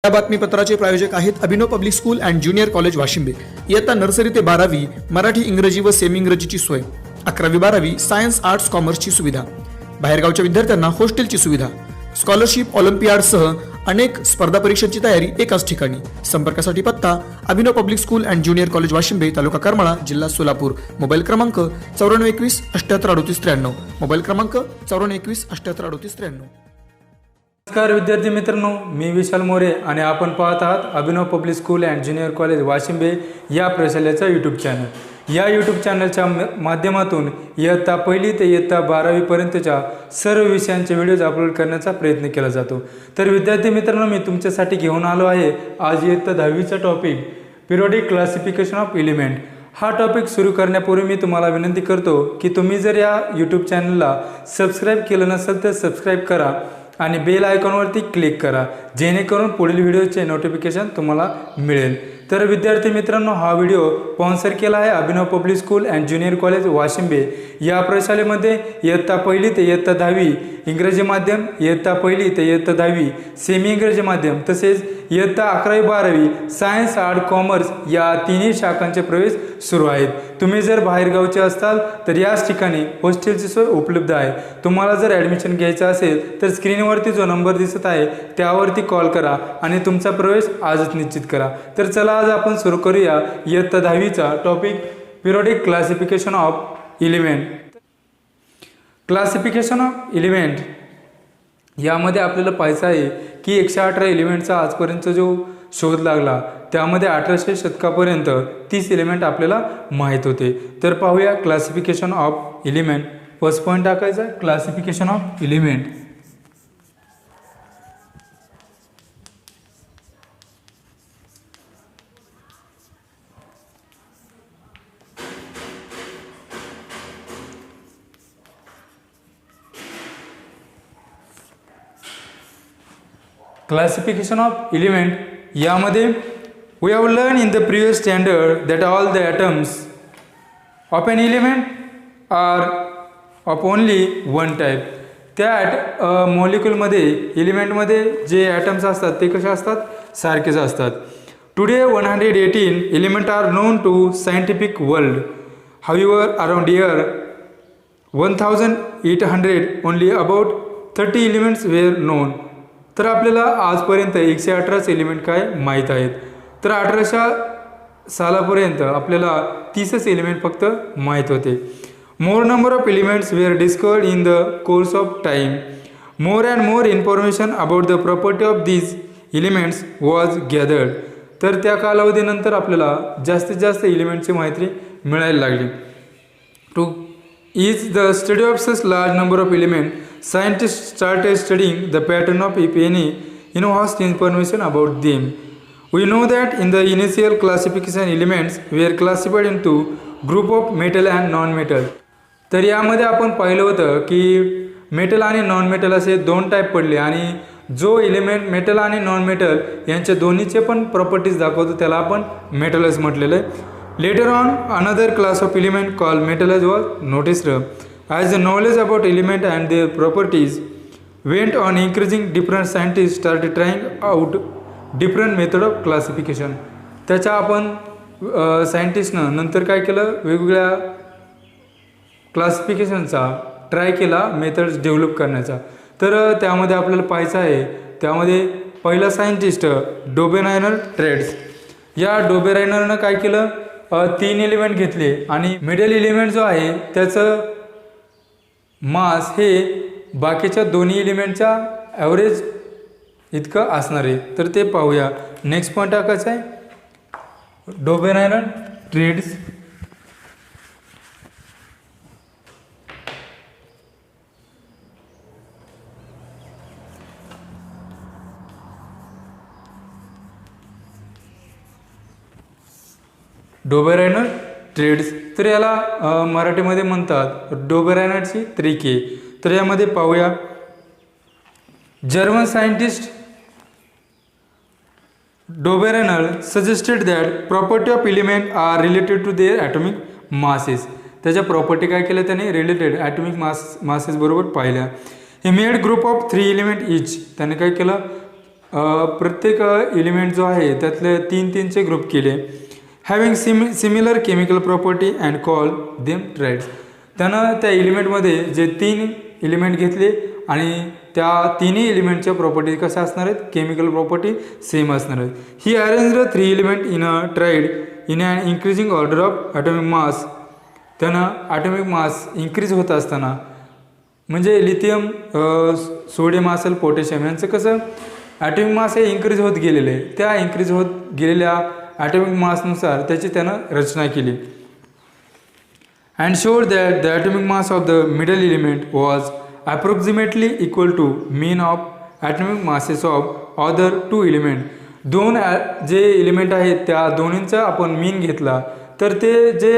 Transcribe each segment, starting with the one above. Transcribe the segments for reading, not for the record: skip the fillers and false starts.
या बातमीपत्राचे प्रायोजक आहेत Abhinav public school and junior college Washimbe. इयत्ता नर्सरी ते 12वी मराठी इंग्रजी व सेमी इंग्रजीची सोय, 11वी 12वी सायन्स आर्ट्स कॉमर्सची सुविधा, बाहेरगावच्या विद्यार्थ्यांना हॉस्टेलची सुविधा, स्कॉलरशिप, ऑलिम्पियाडसह अनेक स्पर्धा परीक्षांची तयारी एकाच ठिकाणी। संपर्कासाठी पत्ता Abhinav public school and junior college Washimbe, तालुका करमाळा, जिल्हा सोलापूर। मोबाईल क्रमांक 9421 78 93, मोबाईल क्रमांक 9421 78 93। नमस्कार विद्यार्थी मित्रांनो, मी विशाल मोरे आणि आपण पाहत आहात Abhinav public school and junior college Washimbe या प्रशालेचा यूट्यूब चॅनल। या यूट्यूब चॅनलच्या माध्यमातून इयत्ता 1ली ते इयत्ता 12वी पर्यंतच्या सर्व विषयांचे व्हिडिओज अपलोड करण्याचा प्रयत्न केला जातो। तर विद्यार्थी मित्रांनो, मी तुमच्यासाठी घेऊन आलो आहे आज इयत्ता 10वीचा topic periodic classification of element. हा टॉपिक सुरू करण्यापूर्वी मी तुम्हाला विनंती करतो की तुम्ही जर या यूट्यूब चॅनलला सबस्क्राईब केलं नसेल तर सबस्क्राईब करा आणि बेल आयकॉनवरती क्लिक करा, जेणेकरून पुढील व्हिडिओचे नोटिफिकेशन तुम्हाला मिळेल। तर विद्यार्थी मित्रांनो, हा व्हिडिओ स्पॉन्सर केला आहे Abhinav public school and junior college Washimbe या प्रशालेमध्ये इयत्ता 1ली ते इयत्ता 10वी इंग्रजी माध्यम, इयत्ता 1ली ते इयत्ता 10वी सेमी इंग्रजी माध्यम तसेच इयत्ता 11वी 12वी सायन्स आर्ट कॉमर्स या तिन्ही शाखांचे प्रवेश सुरू आहेत। तुम्ही जर बाहेरगावचे असताल तर याच ठिकाणी हॉस्टेलची सोय उपलब्ध आहे। तुम्हाला जर ॲडमिशन घ्यायचं असेल तर स्क्रीनवरती जो नंबर दिसत आहे त्यावरती कॉल करा आणि तुमचा प्रवेश आजच निश्चित करा। तर चला आज आपण सुरू करूया इयत्ता 10वीचा topic periodic classification of element. Classification of element यामध्ये आपल्याला पाहायचं आहे की 118 एलिमेंटचा आजपर्यंत जो शोध लागला त्यामध्ये 1800 शतकापर्यंत 30 एलिमेंट आपल्याला माहीत होते। तर पाहूया classification of element. First point टाकायचा आहे classification of element. Classification of element यामध्ये we have learned in the previous standard that all the atoms of an element are of only one type। त्या मॉलिक्यूलमध्ये एलिमेंटमध्ये जे ॲटम्स असतात ते कसे असतात, सारखेच असतात। Today 118 element are known to scientific world, however around year 1800 only about 30 elements were known. तर आपल्याला आजपर्यंत 118 एलिमेंट काय माहीत आहेत। तर 1800 सालापर्यंत आपल्याला 30च एलिमेंट फक्त माहीत होते। More number of elements were discovered in the course of time, more and more information about the property of these elements was gathered. तर त्या कालावधीनंतर आपल्याला जास्तीत जास्त एलिमेंटची माहिती मिळायला लागली। To is the study of such large number of elements, scientists started studying the pattern of if any vast information about them. We know that in the initial classification elements were classified into group of metal and non-metal। तर यामध्ये आपण पाहिलं होतं की metal आणि non metal असे दोन type पडले आणि जो एलिमेंट मेटल आणि नॉन मेटल यांच्या दोन्हीचे पण प्रॉपर्टीज दाखवतो त्याला आपण मेटलच म्हटलेलं आहे। Later on, another class of element called metals was noticed. As the knowledge about element and their properties went on increasing, different scientists started trying out different method of classification। त्याच्या आपण सायंटिस्टनं नंतर काय केलं, वेगवेगळ्या क्लासिफिकेशनचा ट्राय केला, methods develop करण्याचा। तर त्यामध्ये आपल्याला पाहायचं आहे, त्यामध्ये पहिला सायंटिस्ट डोबेरायनर ट्रेड्स। या डोबेरायनरनं काय केलं, 3 एलिमेंट घेतले आणि मिडल एलिमेंट जो आहे त्याचं मास हे बाकीच्या दोन्ही एलिमेंटच्या ॲव्हरेज इतकं असणार आहे। तर ते पाहूया। नेक्स्ट पॉईंट टाकायचा आहे डोबेरायनर ट्रेड्स। डोबेरायनर ट्रेड्स, तर याला मराठीमध्ये म्हणतात डोबेरायनरची त्रिके। तर यामध्ये पाहूया, German scientist Dobereiner suggested that property of element are related to their atomic masses. त्याच्या प्रॉपर्टी काय केल्या त्याने, रिलेटेड ॲटॉमिक मासेस बरोबर पाहिल्या। हे made group of 3 element each. त्याने काय केलं, प्रत्येक एलिमेंट जो आहे त्यातले 3-3चे ग्रुप केले. Having similar chemical property and call them triads. त्यानं त्या एलिमेंटमध्ये जे 3 एलिमेंट घेतले आणि त्या तिन्ही एलिमेंटच्या प्रॉपर्टी कशा असणार आहेत, केमिकल प्रॉपर्टी सेम असणार आहेत. He arrange the 3 element in a triad in an increasing order of atomic mass. त्यानं ॲटॉमिक मास इन्क्रीज होत असताना, म्हणजे लिथियम, सोडियम असेल, पोटॅशियम यांचं कसं ॲटॉमिक मास हे इन्क्रीज होत गेलेलं आहे. त्या इन्क्रीज होत गेलेल्या ॲटॉमिक मासनुसार त्याची त्यानं रचना केली. And showed that the atomic mass of the middle element was approximately equal to mean of atomic masses of other 2 element. 2 जे एलिमेंट आहेत त्या दोन्हींचा आपण मीन घेतला तर ते जे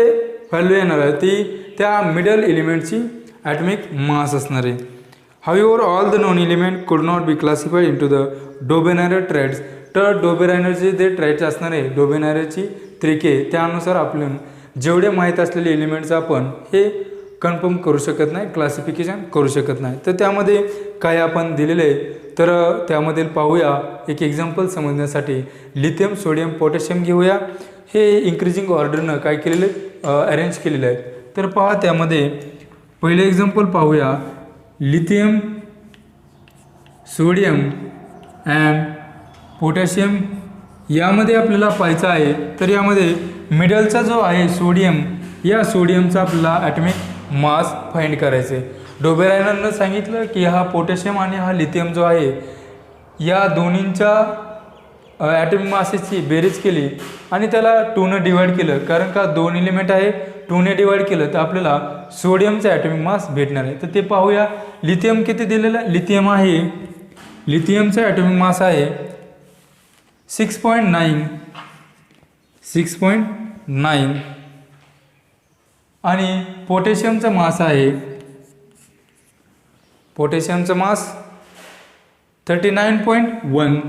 व्हॅल्यू येणार आहे ती त्या मिडल एलिमेंटची ॲटॉमिक मास असणार आहे. However, all the known element could not be classified into the Dobereiner triads. तर डोबेरायनरचे जे ट्रायड्स असणार आहे, डोबेरायनरची त्रिके, त्यानुसार आपण जेवढे माहीत असलेले एलिमेंट्स आपण हे कन्फर्म करू शकत नाही, क्लासिफिकेशन करू शकत नाही. तर त्यामध्ये काय आपण दिलेलं आहे, तर त्यामधील पाहूया. एक एक्झाम्पल समजण्यासाठी लिथियम, सोडियम, पोटॅशियम घेऊया. हे इन्क्रीजिंग ऑर्डरनं काय केलेलं आहे, अरेंज केलेलं आहे. तर पहा त्यामध्ये पहिले एक्झाम्पल पाहूया. लिथियम, सोडियम अँड पोटॅशियम यामध्ये आपल्याला पाहायचं आहे. तर यामध्ये मिडलचा जो आहे सोडियम, या सोडियमचा आपल्याला ॲटॉमिक मास फाइंड करायचं आहे. डोबेरायनरनं सांगितलं की हा पोटॅशियम आणि हा लिथियम जो आहे या दोन्हींच्या ॲटॉमिक मासेसची बेरीज केली आणि त्याला 2ने डिवाइड केलं. कारण का 2 एलिमेंट आहे, 2ने डिवाइड केलं तर आपल्याला सोडियमचा ॲटॉमिक मास भेटणार आहे. तर ते पाहूया. लिथियम किती दिलेलं आहे, लिथियम आहे, लिथियमचा ॲटॉमिक मास आहे 6.9 आणि पोटॅशियमचा मास आहे, पोटॅशियमचा मास 39.1.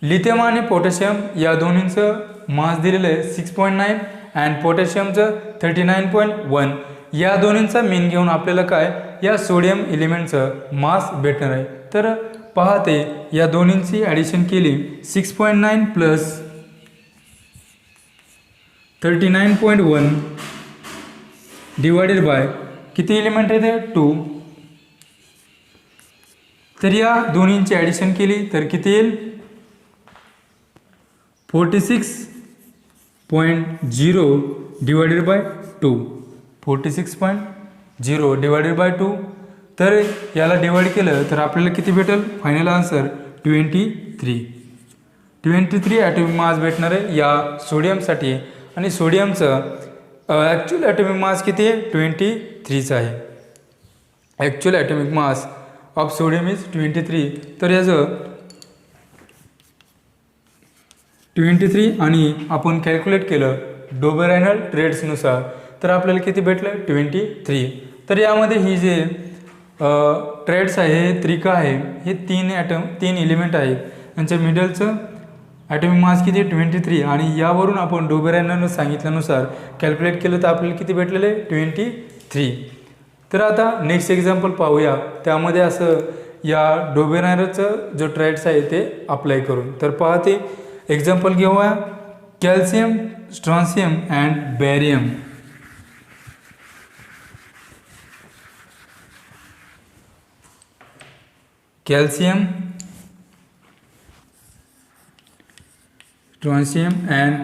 लिथियम आणि पोटॅशियम या दोन्हींचं मास दिलेलं आहे 6.9 अँड पोटॅशियमचं 39.1. या दोन्हींचा मीन घेऊन आपल्याला काय या सोडियम एलिमेंटचं मास भेटणार आहे. तर पाहते या दोन्हींची ॲडिशन केली 6.9 प्लस 39.1 डिवायडेड बाय किती एलिमेंट आहे ते 2. तर या दोन्हींची ॲडिशन केली तर किती येईल 46.0 डिवायडेड बाय 2. 46.0 divided by 2. तर याला डिवाइड केलं तर आपल्याला किती भेटेल, फायनल आन्सर 23 ॲटॉमिक मास भेटणार आहे या सोडियमसाठी. आणि सोडियमचं ॲक्च्युअल ॲटॉमिक मास किती आहे 23चं आहे. Actual atomic mass of sodium is 23. तर याचं 23 आणि आपण कॅल्क्युलेट केलं डोबेरायनर ट्रेड्सनुसार तर आपल्याला किती भेटलं 23. तर यामध्ये ही जे ट्रेड्स आहे, हे त्रिका आहे, हे 3 एलिमेंट आहे, यांच्या मिडलचं ॲटॉमिक मास किती 23 आणि यावरून आपण डोबेरायनरनं सांगितल्यानुसार कॅल्क्युलेट केलं तर आपल्याला किती भेटलेलं आहे 23. तर आता नेक्स्ट एक्झाम्पल पाहूया. त्यामध्ये असं या डोबेरायनरचं जो ट्रेड्स आहे ते अप्लाय करून. तर पाहते एक्झाम्पल घेऊया. Calcium, strontium and barium. Calcium, strontium and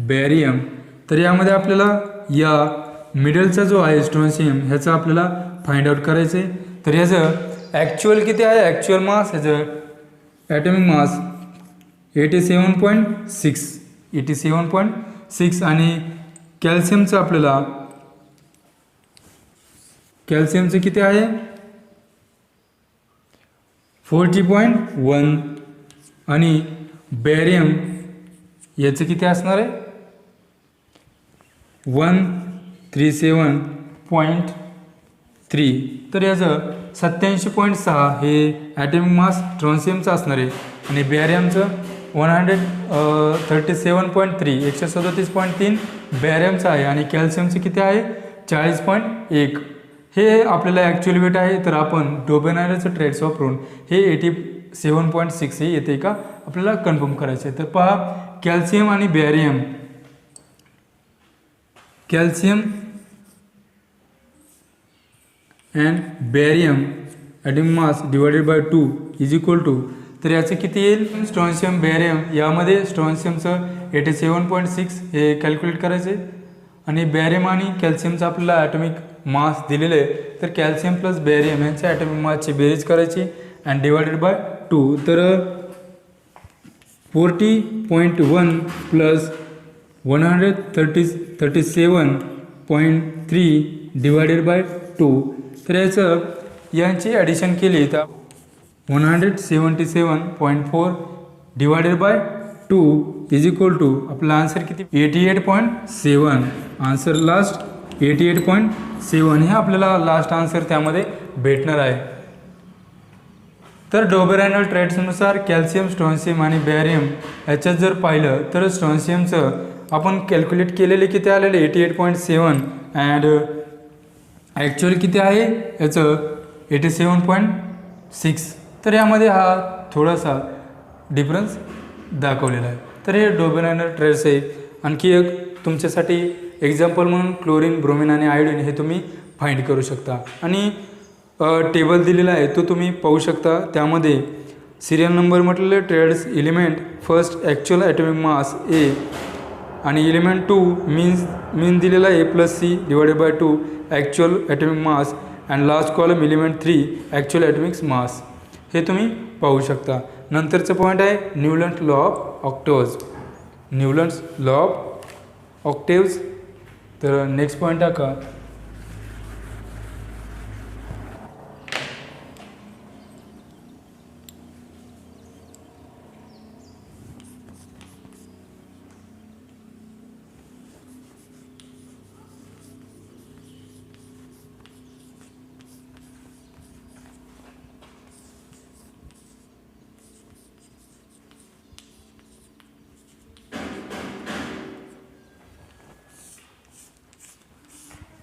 barium. तर यामध्ये आपल्याला या मिडलचा जो आहे स्ट्रॉन्शियम ह्याचा आपल्याला फाइंड आउट करायचं आहे. तर ह्याचं ॲक्च्युअल किती आहे, ॲक्च्युअल मास, ह्याचं ॲटॉमिक मास 87.6 आणि कॅल्शियमचं आपल्याला कॅल्शियमचं किती आहे 40.1 आणि बॅरियम याचं किती असणार आहे 137.3. तर याचं 87.6 हे ॲटॉमिक मास स्ट्रॉन्शियमचं असणार आहे आणि बॅरियमचं 137.3 137.3 बॅरियमचं आहे आणि कॅल्शियमचं किती आहे 40.1. हे आपल्याला ॲक्च्युअल वेट आहे, तर आपण डोबेनायरचं ट्रेड्स वापरून हे 87.6 हे येते का आपल्याला कन्फर्म करायचे आहे. तर पहा, कॅल्शियम आणि barium, calcium and barium atomic mass divided by 2 is equal to, तर याचं किती येईल, स्ट्रॉन्शियम बॅरियम यामध्ये स्ट्रॉन्शियमचं 87.6 हे कॅल्क्युलेट करायचे आणि बॅरियम आणि कॅल्शियमचं आपल्याला ॲटॉमिक मास दिलेलं आहे, तर कॅल्शियम प्लस बॅरियम यांच्या ॲटॉमिक मासची बेरीज करायची अँड डिवायडेड बाय 2, तर 40.1 प्लस 137.3 डिवायडेड बाय 2, तर याचं यांची ॲडिशन केली तर 177.4 divided by 2 is equal to, आपला आन्सर किती, 88.7. आन्सर लास्ट 88.7 हे आपल्याला लास्ट आन्सर त्यामध्ये भेटणार आहे. तर डोबेरायनर ट्रेड्सनुसार कॅल्शियम, स्ट्रॉन्शियम आणि बॅरियम याच्यात जर पाहिलं तर स्ट्रॉन्शियमचं आपण कॅल्क्युलेट केलेले किती आलेले 88.7 अँड ॲक्च्युअल किती आहे याचं 87.6, तर यामध्ये हा थोडासा डिफरन्स दाखवलेला आहे. तर हे डोबेरायनर ट्रेड्स आहे. आणखी एक तुमच्यासाठी एक्झाम्पल म्हणून क्लोरीन, ब्रोमिन आणि आयोडीन हे तुम्ही फाइंड करू शकता आणि टेबल दिलेला आहे तो तुम्ही पाहू शकता. त्यामध्ये सिरियल नंबर म्हटलेले triads element first actual atomic mass A आणि एलिमेंट 2 मीन दिलेला A plus C divided by 2 actual atomic mass and last column element 3 actual atomic mass हे तुम्ही पाहू शकता. नंतरचं पॉईंट आहे Newland law of octaves, Newlands law of octaves. तर next point टाका,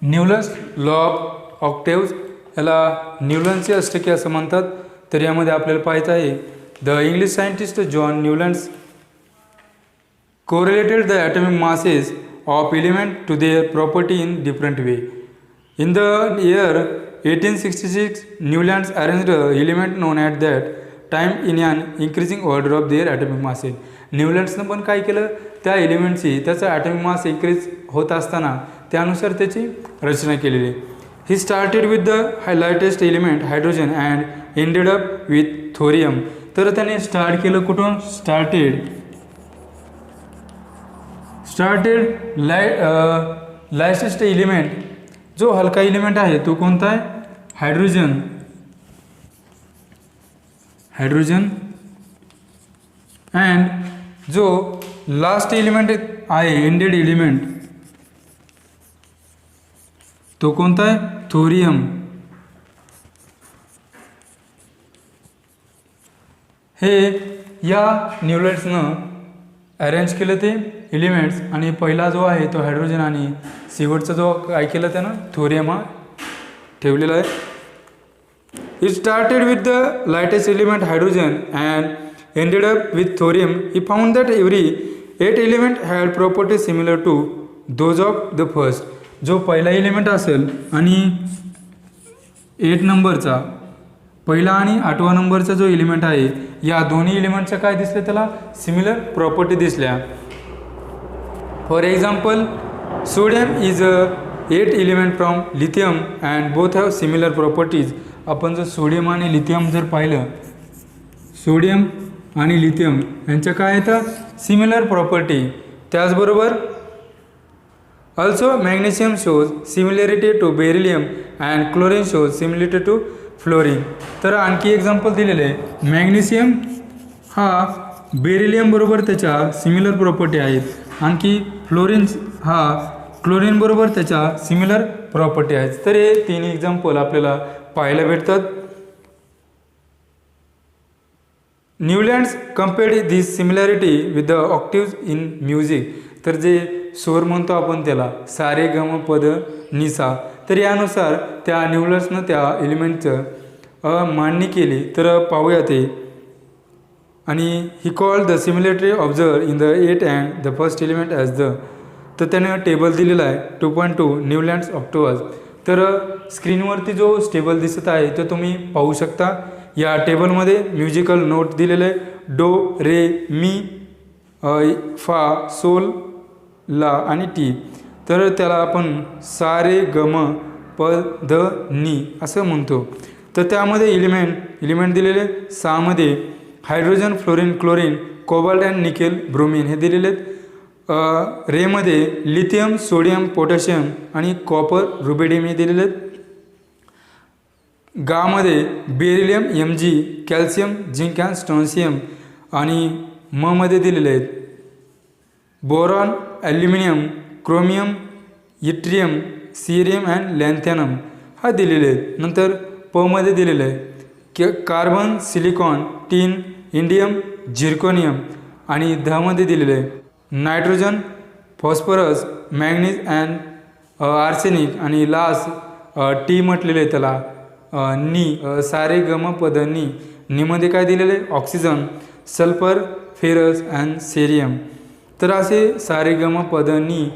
न्यूलन्स लॉ ऑफ ऑक्टेव्ज, याला न्यूलन्सचे अष्टके असं म्हणतात. तर यामध्ये आपल्याला पाहायचं आहे the English scientist John Newlands correlated the atomic masses of element to their property in different way. In the year 1866, Newlands arranged an element known at that time in an increasing order of their atomic masses. न्यूलँड्सनं पण काय केलं, त्या एलिमेंटची त्याचा atomic mass increase होत असताना त्यानुसार त्याची रचना केलेली. He started with the lightest element hydrogen and ended up with thorium. तर त्याने स्टार्ट केलं कुठून, स्टार्टेड लाइटेस्ट एलिमेंट, जो हलका एलिमेंट आहे तो कोणता आहे, हायड्रोजन अँड जो लास्ट एलिमेंट आहे एंडेड एलिमेंट तो कोणता आहे, थोरियम. हे या न्यूलँड्सनं अरेंज केलं ते एलिमेंट्स आणि पहिला जो आहे तो हायड्रोजन आणि शेवटचा जो काय केलं त्यानं थोरियम हा ठेवलेला आहे. It started with the lightest element hydrogen and ended up with thorium. He found that every 8 element had properties similar to those of the first. जो पहिला एलिमेंट असेल आणि 8 नंबरचा पहिला आणि 8वा नंबरचा जो एलिमेंट आहे या दोन्ही एलिमेंटच्या काय दिसले त्याला सिमिलर प्रॉपर्टी दिसल्या. For example sodium is a 8 element from lithium and both have similar properties. आपण जर सोडियम आणि लिथियम जर पाहिलं, सोडियम आणि लिथियम यांच्या काय येतं सिमिलर प्रॉपर्टी. त्याचबरोबर also magnesium shows similarity to beryllium and chlorine shows similarity to fluorine. तर आणखी एक्झाम्पल दिलेले आहे, मॅग्नेशियम हा बेरिलियम बरोबर त्याच्या सिमिलर प्रॉपर्टी आहेत, आणखी फ्लोरीन हा क्लोरीन बरोबर त्याच्या सिमिलर प्रॉपर्टी आहेत. तर हे 3 एक्झाम्पल आपल्याला पाहायला भेटतात. Newlands compared this similarity with the octaves in music. तर जे स्वर म्हणतो आपण त्याला सारे गम पद निसा, तर यानुसार त्या न्यूलन्सनं त्या एलिमेंटचं मांडणी केली. तर पाहूया ते. आणि he called the similarity observe in the 8 and the first element as the. तर त्याने टेबल दिलेला आहे 2.2 न्यूलँड्स ऑक्टोवर्स. तर स्क्रीनवरती जो टेबल दिसत आहे तो तुम्ही पाहू शकता. या टेबलमध्ये म्युझिकल नोट दिलेले आहे, डो, रे, मी, फा, सोल, ला आणि टी. तर त्याला आपण सा रे ग म प ध नी असं म्हणतो. तर त्यामध्ये एलिमेंट दिलेले. सामध्ये hydrogen, fluorine, chlorine, cobalt and nickel, bromine हे दिलेले आहेत. रेमध्ये लिथियम, सोडियम, पोटॅशियम आणि कॉपर, रुबिडियम हे दिलेले आहेत. गामध्ये beryllium, Mg, calcium, zinc and strontium आणि मध्ये दिलेले आहेत boron, aluminium, chromium, yttrium, cerium and lanthanum हा दिलेले आहेत. नंतर मध्ये दिलेलं आहे carbon, silicon, tin, indium, zirconium आणि मध्ये दिलेलं आहे nitrogen, phosphorus, manganese and arsenic आणि लास्ट टी म्हटलेलं आहे त्याला नी, सारे गम पद नीमध्ये काय दिलेलं आहे oxygen, sulphur, ferrous and cerium. तर असे सारे गम पद नी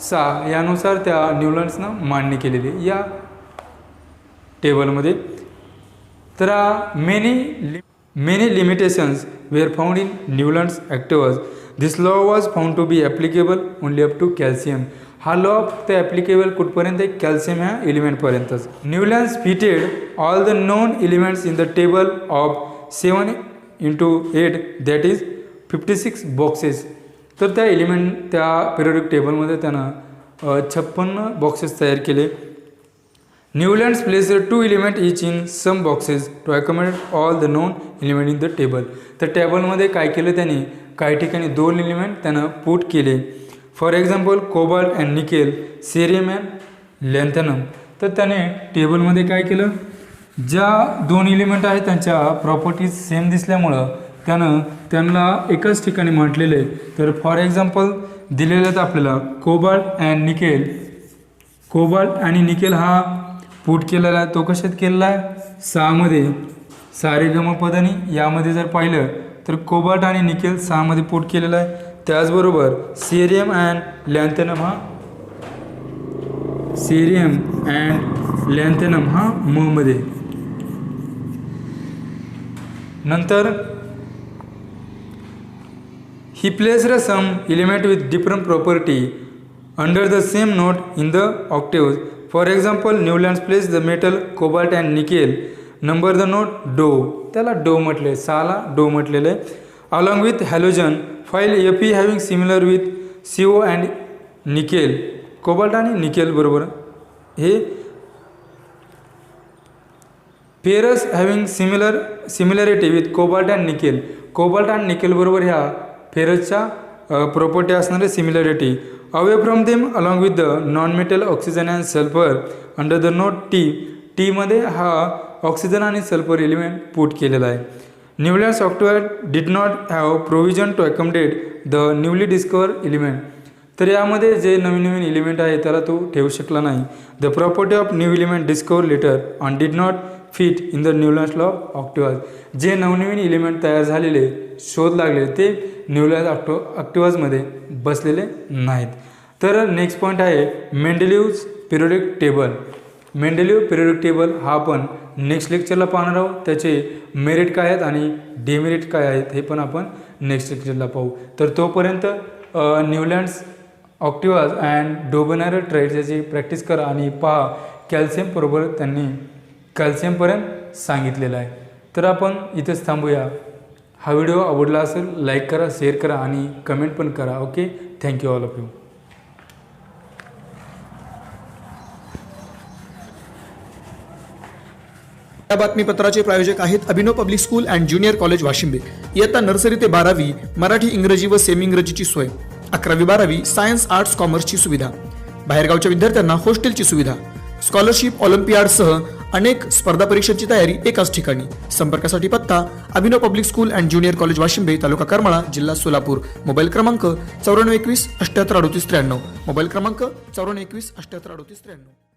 सा यानुसार त्या न्यूलन्सनं मांडणी केलेली या टेबलमध्ये. तर many limitations were found in Newlands octaves. This law was found to be applicable only up to calcium. हा लॉ फक्त ॲप्लिकेबल कुठपर्यंत आहे कॅल्शियम ह्या एलिमेंटपर्यंतच. Newlands fitted all the known elements in the table of 7x8 that is 56 boxes. तर त्या periodic टेबलमध्ये त्यानं 56 बॉक्सेस तयार केले. Newlands placed 2 element each in some boxes to accommodate all the known element in the table. तर टेबलमध्ये काय केलं त्याने काही ठिकाणी 2 एलिमेंट त्यानं पुट केले. For example cobalt and nickel, cerium and lanthanum. तर त्याने टेबलमध्ये काय केलं ज्या 2 एलिमेंट आहेत त्यांच्या प्रॉपर्टीज सेम दिसल्यामुळं त्यांना एकाच ठिकाणी म्हटलेलं आहे. तर फॉर एक्झाम्पल दिलेलं आहेत आपल्याला कोबाल्ट अँड निकेल. कोबाल्ट आणि निकेल हा पुट केलेला आहे. तो कशात केलेला आहे 6मध्ये सारे गमपदानी. यामध्ये जर पाहिलं तर कोबाल्ट आणि निकेल 6मध्ये पुट केलेला आहे. त्याचबरोबर सेरियम अँड लॅन्थॅनम हा मध्ये. नंतर he placed some element with different property under the same note in the octaves. For example Newlands place the metal cobalt and nickel number the note do. त्याला do म्हटले, 6ला do म्हटलेलं आहे. Along with halogen file Fe having similar with CO and nickel. Cobalt आणि nickel बरोबर हे ferrous having similarity with cobalt and nickel. Cobalt आणि nickel बरोबर ह्या फेरसच्या प्रॉपर्टी असणारे similarity. Away from them along with the non metal oxygen and sulphur under the note T. टीमध्ये हा ऑक्सिजन आणि सल्फर एलिमेंट पुट केलेला आहे. Newlands octave did not have provision to accommodate the newly discover element. तर यामध्ये जे नवीन element आहे त्याला तो ठेवू शकला नाही. The property of new element discover later and did not fit in the Newlands law octaves. जे नवनवीन एलिमेंट तयार झालेले शोध लागले ते न्यूलँड्स ऑक्टिव्हजमध्ये बसलेले नाहीत. तर नेक्स्ट पॉईंट आहे मेंडेलिव्हज पिरियडिक टेबल. मेंडेलिव्ह पिरियडिक टेबल हा आपण नेक्स्ट लेक्चरला पाहणार आहोत. त्याचे मेरिट काय आहेत आणि डिमेरिट काय आहेत हे पण आपण नेक्स्ट लेक्चरला पाहू. तर तोपर्यंत न्यूलँड्स ऑक्टिव्हज अँड डोबेनायर ट्रायड्स याची प्रॅक्टिस करा आणि पहा कॅल्शियम बरोबर त्यांनी कॅल्शियमपर्यंत सांगितलेलं आहे. तर आपण इथेच थांबूया. हा व्हिडिओ आवडला असेल लाईक करा, शेअर करा आणि कमेंट पण करा. Okay, thank you all of you. या बातमीपत्राचे प्रायोजक आहेत Abhinav public school and junior college Washimbe. इयत्ता नर्सरी ते 12वी मराठी, इंग्रजी व सेमी इंग्रजीची सोय. 11वी-12वी सायन्स, आर्ट्स, कॉमर्सची सुविधा. बाहेरगावच्या विद्यार्थ्यांना हॉस्टेलची सुविधा. स्कॉलरशिप, ऑलिम्पियाडसह अनेक स्पर्धा परीक्षांची तयारी एकाच ठिकाणी. संपर्कासाठी पत्ता Abhinav public school and junior college Washimbe, तालुका करमाळा, जिल्हा सोलापूर. मोबाईल क्रमांक 9421 78 38 93. मोबाईल क्रमांक 9421 78 38 93.